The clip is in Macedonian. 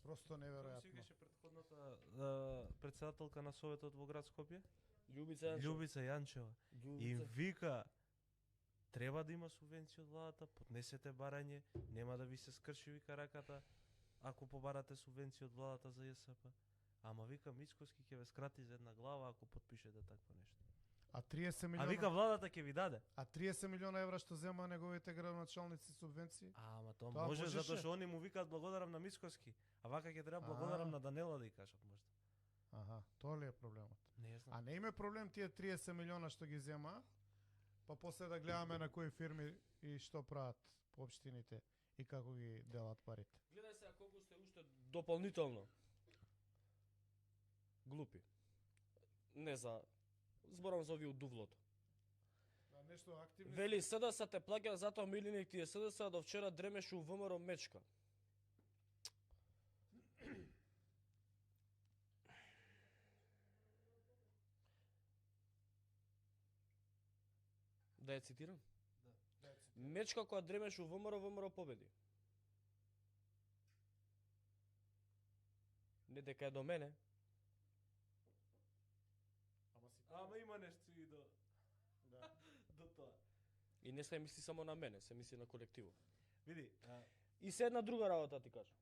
просто Како се неверојатно. викаше претходната председателка на Советот во град Скопје? Љубица Јанчева. Љубица Јанчева. Им вика, треба да има субвенција од владата, поднесете барање, нема да ви се скрши, вика, раката, ако побарате субвенција од владата за ЈСП. Ама вика, Мицкоски ќе ве скрати за една глава ако подпишете такво нешто. А 30 А милиона, вика, владата ќе ви даде. а 30 милиона евра што зема неговите градоначалници субвенции? Ама тоа Тоа може можеше. затоа што они му викаат благодарам на Мицкоски, а вака ќе треба благодарам на Данела да ја кажат можда. Аха, тоа ли е проблемот? Не знам. А не име проблем тие 30 милиона што ги зема, па после да гледаме на кои фирми и што прават по општините и како ги делат парите. Гледај се колку сте уште дополнително глупи. Не за зборам за овие од дувлото. Да, нешто активни. Вели СДС те плаќа затоа милионик ти е СДС, а до вчера дремеше у ВМРО мечка. Да ја цитирам? Да. Мечка која дремеше у ВМРО, ВМРО победи. Не дека е до мене. Ама има нешто и до Да. до тоа. И не се мисли само на мене, се мисли на колективот. Види, И се една друга работа ти кажам.